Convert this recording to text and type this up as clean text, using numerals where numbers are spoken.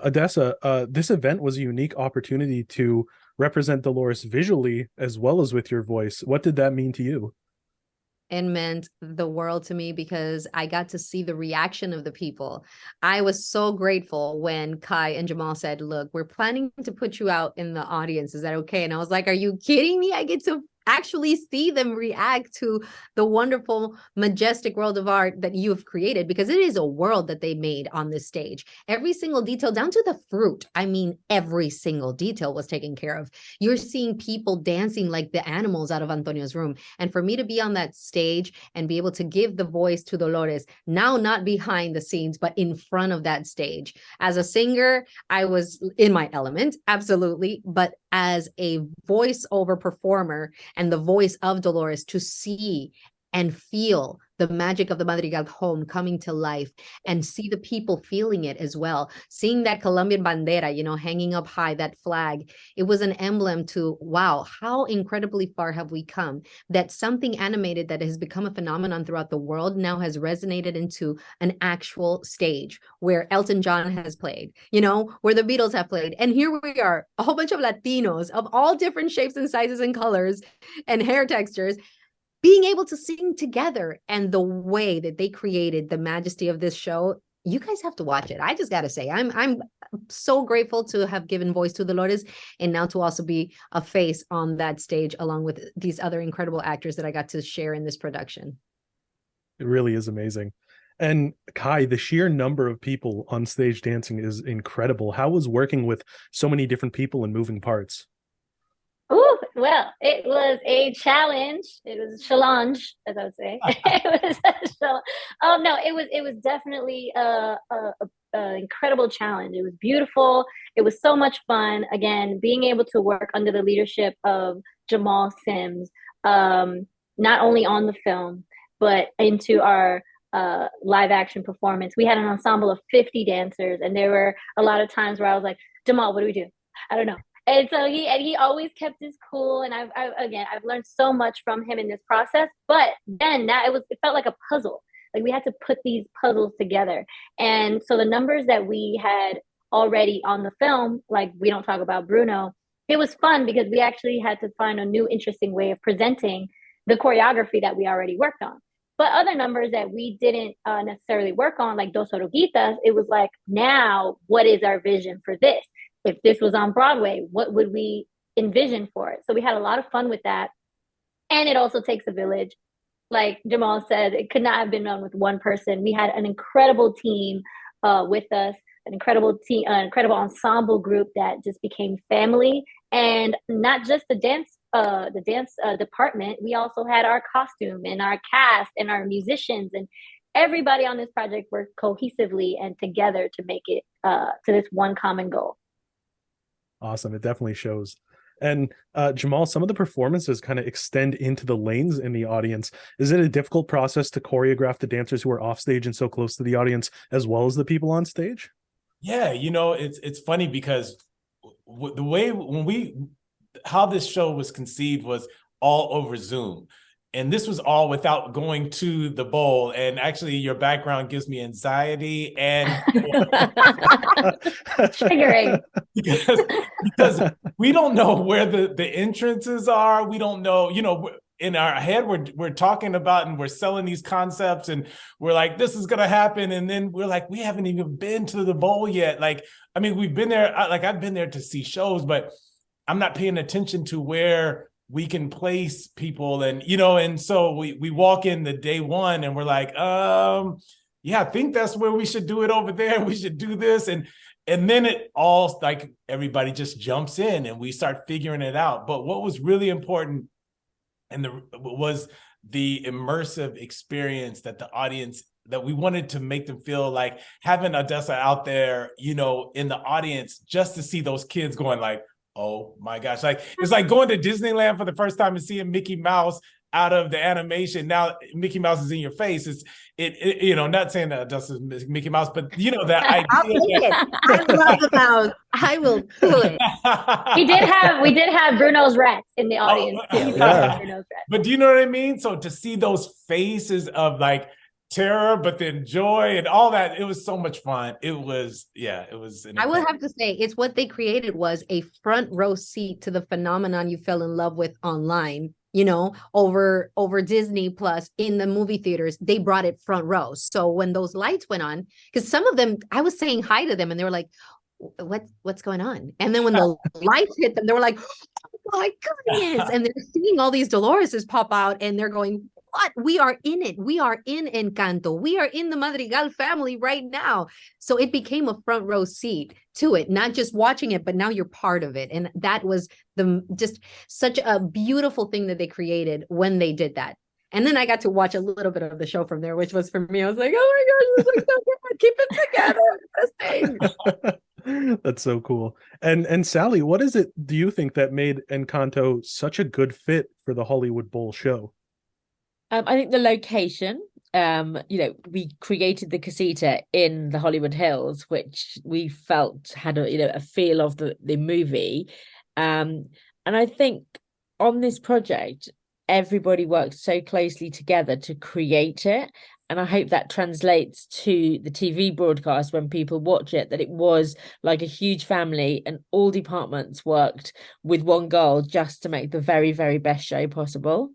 Adessa, this event was a unique opportunity to represent Dolores visually as well as with your voice. What did that mean to you? It meant the world to me because I got to see the reaction of the people. I was so grateful when Kai and Jamal said, "Look, we're planning to put you out in the audience. Is that okay?" And I was like, "Are you kidding me? I get to actually see them react to the wonderful, majestic world of art that you have created, because it is a world that they made on this stage. Every single detail, down to the fruit. I mean, every single detail was taken care of. You're seeing people dancing like the animals out of Antonio's room. And for me to be on that stage and be able to give the voice to Dolores, now not behind the scenes, but in front of that stage. As a singer, I was in my element, absolutely. But as a voiceover performer and the voice of Dolores, to see and feel the magic of the Madrigal home coming to life and see the people feeling it as well. Seeing that Colombian bandera, hanging up high, that flag, it was an emblem to, wow, how incredibly far have we come, that something animated that has become a phenomenon throughout the world now has resonated into an actual stage where Elton John has played, where the Beatles have played. And here we are, a whole bunch of Latinos of all different shapes and sizes and colors and hair textures being able to sing together, and the way that they created the majesty of this show. You guys have to watch it. I just got to say, I'm so grateful to have given voice to Dolores, and now to also be a face on that stage along with these other incredible actors that I got to share in this production. It really is amazing. And Kai, the sheer number of people on stage dancing is incredible. How was working with so many different people and moving parts? Oh, well, it was a challenge. It was a challenge, as I would say. It was a challenge. Oh no, it was definitely a incredible challenge. It was beautiful. It was so much fun. Again, being able to work under the leadership of Jamal Sims, not only on the film, but into our live action performance. We had an ensemble of 50 dancers, and there were a lot of times where I was like, Jamal, what do we do? I don't know. And so he always kept his cool, and I've learned so much from him in this process. But then it felt like a puzzle. Like we had to put these puzzles together. And so the numbers that we had already on the film, like We Don't Talk About Bruno, it was fun because we actually had to find a new interesting way of presenting the choreography that we already worked on. But other numbers that we didn't necessarily work on, like Dos Oruguitas, it was like, now what is our vision for this? If this was on Broadway, what would we envision for it? So we had a lot of fun with that. And it also takes a village. Like Jamal said, it could not have been done with one person. We had an incredible team with us, an incredible team, incredible ensemble group that just became family. And not just the dance department. We also had our costume and our cast and our musicians, and everybody on this project worked cohesively and together to make it to this one common goal. Awesome. It definitely shows. And Jamal, some of the performances kind of extend into the lanes in the audience. Is it a difficult process to choreograph the dancers who are off stage and so close to the audience as well as the people on stage? Yeah, it's funny because the way how this show was conceived was all over Zoom. And this was all without going to the bowl. And actually, your background gives me anxiety and triggering because we don't know where the entrances are. We don't know, in our head, we're talking about and we're selling these concepts and we're like, this is going to happen. And then we're like, we haven't even been to the bowl yet. Like, I mean, we've been there. I've been there to see shows, but I'm not paying attention to where we can place people. And, and so we walk in the day one and we're like, yeah, I think that's where we should do it over there. We should do this. And then it all, like, everybody just jumps in and we start figuring it out. But what was really important was the immersive experience that the audience, that we wanted to make them feel like having Adassa out there, in the audience, just to see those kids going like, oh my gosh, like it's like going to Disneyland for the first time and seeing Mickey Mouse out of the animation. Now Mickey Mouse is in your face. Not saying that Adassa is Mickey Mouse, but that idea. I'll take it. I love the mouse. I will do it. We did have Bruno's Rats in the audience too. Yeah. Bruno's Rats. But do you know what I mean? So to see those faces of like terror, but then joy and all that. It was so much fun. It was I would have to say it's what they created was a front row seat to the phenomenon you fell in love with online, over Disney Plus in the movie theaters. They brought it front row. So when those lights went on, because some of them, I was saying hi to them and they were like, what's going on? And then when the lights hit them, they were like, oh my goodness. And they're seeing all these Doloreses pop out and they're going, what? We are in it. We are in Encanto. We are in the Madrigal family right now. So it became a front row seat to it, not just watching it, but now you're part of it. And that was just such a beautiful thing that they created when they did that. And then I got to watch a little bit of the show from there, which was for me, I was like, oh my gosh, this looks so good. Keep it together. This thing. That's so cool. And Sally, what is it do you think that made Encanto such a good fit for the Hollywood Bowl show? I think the location, we created the casita in the Hollywood Hills, which we felt had a feel of the movie. And I think on this project, everybody worked so closely together to create it. And I hope that translates to the TV broadcast when people watch it, that it was like a huge family and all departments worked with one goal just to make the very, very best show possible.